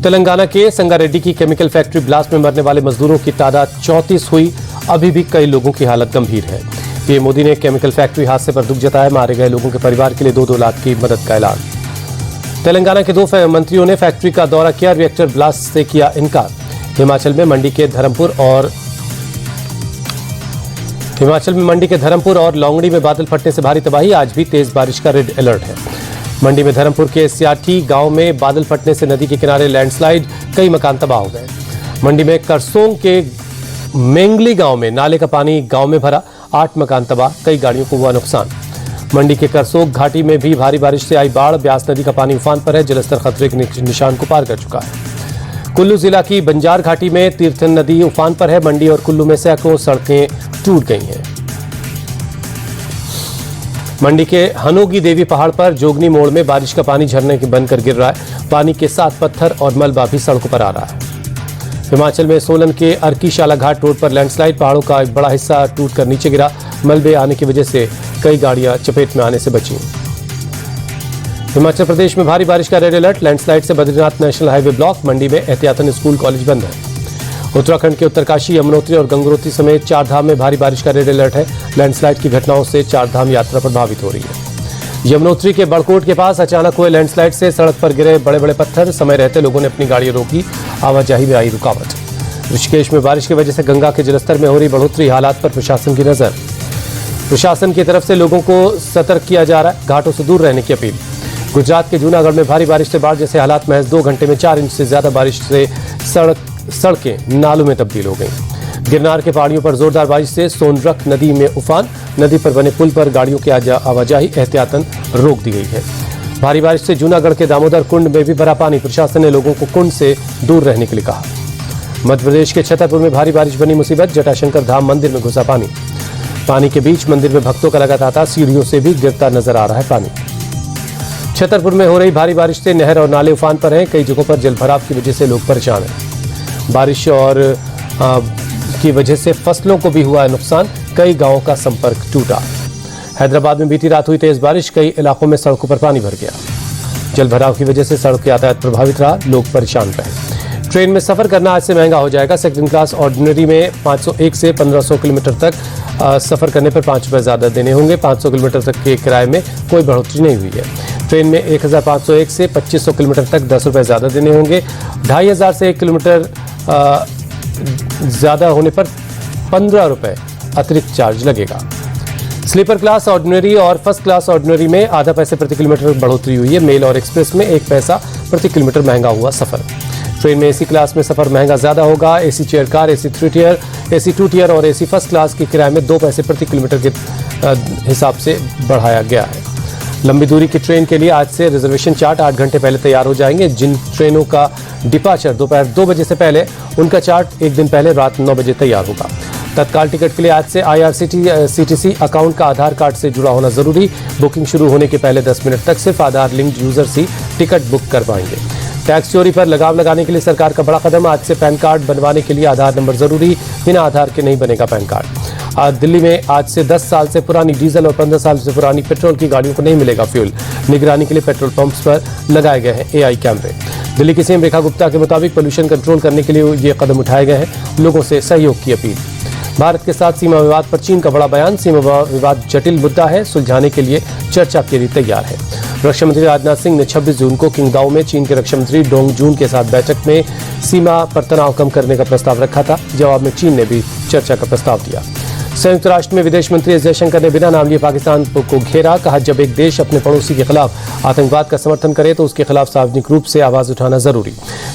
तेलंगाना के संगारेड्डी की chemical factory blast में मरने वाले मजदूरों की तादाद 34 हुई। अभी भी कई लोगों की हालत गंभीर है। पीएम मोदी ने केमिकल फैक्ट्री हादसे पर दुख जताया। मारे गए लोगों के परिवार के लिए 2-2 लाख की मदद का ऐलान। तेलंगाना के 2 मंत्रियों ने फैक्ट्री का दौरा किया। रिएक्टर ब्लास्ट से किया इनकार। हिमाचल में मंडी के धर्मपुर और लौंगड़ी में बादल फटने से भारी तबाही। आज भी तेज बारिश का रेड अलर्ट है। मंडी में धर्मपुर के सियाठी गांव में बादल फटने से नदी के किनारे लैंडस्लाइड, कई मकान तबाह हो गए। मंडी में करसोंग के मेंगली गांव में नाले का पानी गांव में भरा, 8 मकान तबाह, कई गाड़ियों को हुआ नुकसान। मंडी के करसोग घाटी में भी भारी बारिश से आई बाढ़। ब्यास नदी का पानी उफान पर है। जलस्तर खतरे के निशान को पार कर चुका है। कुल्लू जिला की बंजार घाटी में तीर्थन नदी उफान पर है। मंडी और कुल्लू में सैकड़ों सड़कें टूट गई हैं। मंडी के हनोगी देवी पहाड़ पर जोगनी मोड़ में बारिश का पानी झरने के बनकर गिर रहा है। पानी के साथ पत्थर और मलबा भी सड़कों पर आ रहा है। हिमाचल में सोलन के अर्कीशाला घाट रोड पर लैंडस्लाइड, पहाड़ों का एक बड़ा हिस्सा टूटकर नीचे गिरा। मलबे आने की वजह से कई गाड़ियां चपेट में आने से बची। हिमाचल प्रदेश में भारी बारिश का रेड अलर्ट। लैंडस्लाइड से बद्रीनाथ नेशनल हाईवे ब्लॉक। मंडी में एहतियातन स्कूल कॉलेज बंद है। उत्तराखंड के उत्तरकाशी, यमुनोत्री और गंगोत्री समेत 4 धाम में भारी बारिश का रेड अलर्ट है। लैंडस्लाइड की घटनाओं से 4 धाम यात्रा प्रभावित हो रही है। यमुनोत्री के बड़कोट के पास अचानक हुए लैंडस्लाइड से सड़क पर गिरे बड़े बड़े पत्थर। समय रहते लोगों ने अपनी गाड़ियां रोकी। आवाजाही में आई रुकावट। ऋषिकेश में बारिश की वजह से गंगा के जलस्तर में हो रही बढ़ोतरी। हालात पर प्रशासन की नजर। प्रशासन की तरफ से लोगों को सतर्क किया जा रहा है। घाटों से दूर रहने की अपील। गुजरात के जूनागढ़ में भारी बारिश से बाढ़ जैसे हालात। महज 2 घंटे में 4 इंच से ज्यादा बारिश से सड़कें नालों में तब्दील हो गईं। गिरनार के पहाड़ियों पर जोरदार बारिश से सोनरख नदी में उफान। नदी पर बने पुल पर गाड़ियों की आवाजाही एहतियातन रोक दी गई है। भारी बारिश से जूनागढ़ के दामोदर कुंड में भी भरा पानी। प्रशासन ने लोगों को कुंड से दूर रहने के लिए कहा। मध्य प्रदेश के छतरपुर में भारी बारिश बनी मुसीबत। जटाशंकर धाम मंदिर में घुसा पानी। पानी के बीच मंदिर में भक्तों का लगा तांता। सीढ़ियों से भी गिरता नजर आ रहा है पानी। छतरपुर में हो रही भारी बारिश से नहर और नाले उफान पर हैं। कई जगहों पर जलभराव की वजह से लोग परेशान हैं। बारिश और की वजह से फसलों को भी हुआ नुकसान। कई गांवों का संपर्क टूटा। हैदराबाद में बीती रात हुई तेज बारिश। कई इलाकों में सड़कों पर पानी भर गया। जलभराव की वजह से सड़क यातायात प्रभावित रहा। लोग परेशान रहे। ट्रेन में सफर करना आज से महंगा हो जाएगा। सेकंड क्लास ऑर्डिनरी में 501 से 1500 किलोमीटर तक सफर करने पर 5 रुपये ज्यादा देने होंगे। 500 किलोमीटर तक के किराए में कोई बढ़ोतरी नहीं हुई है। ट्रेन में 1501 से 2500 किलोमीटर तक 10 रुपये ज्यादा देने होंगे। 2500 से 1 किलोमीटर ज्यादा होने पर 15 रुपये अतिरिक्त चार्ज लगेगा। स्लीपर क्लास ऑर्डिनरी और फर्स्ट क्लास ऑर्डिनरी में आधा पैसे प्रति किलोमीटर बढ़ोतरी हुई है। मेल और एक्सप्रेस में 1 पैसा प्रति किलोमीटर महंगा हुआ सफर। ट्रेन में एसी क्लास में सफर महंगा ज्यादा होगा। AC chair car, AC 3 tier, AC 2 tier और एसी फर्स्ट क्लास के किराए में 2 पैसे प्रति किलोमीटर के हिसाब से बढ़ाया गया है। लंबी दूरी की ट्रेन के लिए आज से रिजर्वेशन चार्ट 8 घंटे पहले तैयार हो जाएंगे। जिन ट्रेनों का डिपार्चर दोपहर 2 बजे से पहले, उनका चार्ट 1 दिन पहले रात 9 बजे तैयार होगा। तत्काल टिकट के लिए आज से IRCTC अकाउंट का आधार कार्ड से जुड़ा होना जरूरी। बुकिंग शुरू होने के पहले 10 मिनट तक सिर्फ आधार लिंक्ड यूजर ही टिकट बुक कर पाएंगे। टैक्स चोरी पर लगाम लगाने के लिए सरकार का बड़ा कदम। आज से पैन कार्ड बनवाने के लिए आधार नंबर जरूरी। बिना आधार के नहीं बनेगा पैन कार्ड। आज दिल्ली में आज से 10 साल से पुरानी डीजल और 15 साल से पुरानी पेट्रोल की गाड़ियों को नहीं मिलेगा फ्यूल। निगरानी के लिए पेट्रोल पंप्स पर लगाए गए हैं AI कैमरे। दिल्ली की सीएम रेखा गुप्ता के मुताबिक पोल्यूशन कंट्रोल करने के लिए ये कदम उठाए गए हैं। लोगों से सहयोग की अपील। भारत के साथ सीमा विवाद पर चीन का बड़ा बयान। सीमा विवाद जटिल मुद्दा है, सुलझाने के लिए चर्चा के लिए तैयार है। रक्षा मंत्री राजनाथ सिंह ने 26 जून को किंगदाओ में चीन के रक्षा मंत्री डोंग जून के साथ बैठक में सीमा पर तनाव कम करने का प्रस्ताव रखा था। जवाब में चीन ने भी चर्चा का प्रस्ताव दिया। संयुक्त राष्ट्र में विदेश मंत्री एस जयशंकर ने बिना नाम लिए पाकिस्तान को घेरा। कहा, जब एक देश अपने पड़ोसी के खिलाफ आतंकवाद का समर्थन करे तो उसके खिलाफ सार्वजनिक रूप से आवाज उठाना जरूरी।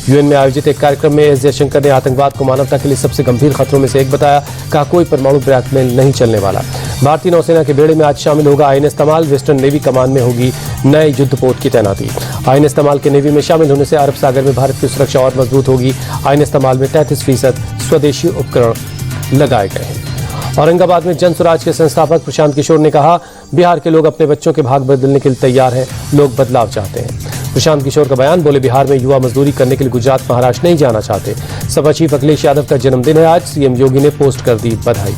यूएन में आयोजित एक कार्यक्रम में एस जयशंकर ने आतंकवाद को मानवता के लिए सबसे गंभीर खतरों में से एक बताया। कहा, कोई परमाणु ब्लैकमेल नहीं चलने वाला। भारतीय नौसेना के बेड़े में आज शामिल होगा INS तमाल। वेस्टर्न नेवी कमान में होगी नए युद्धपोत की तैनाती। INS तमाल के नेवी में शामिल होने से अरब सागर में भारत की सुरक्षा और मजबूत होगी। INS तमाल में 33% स्वदेशी उपकरण लगाए गए हैं। औरंगाबाद में जन स्वराज के संस्थापक प्रशांत किशोर ने कहा, बिहार के लोग अपने बच्चों के भाग बदलने के लिए तैयार हैं। लोग बदलाव चाहते हैं। प्रशांत किशोर का बयान। बोले, बिहार में युवा मजदूरी करने के लिए गुजरात महाराष्ट्र नहीं जाना चाहते। सपा चीफ अखिलेश यादव का जन्मदिन है आज। सीएम योगी ने पोस्ट कर दी बधाई।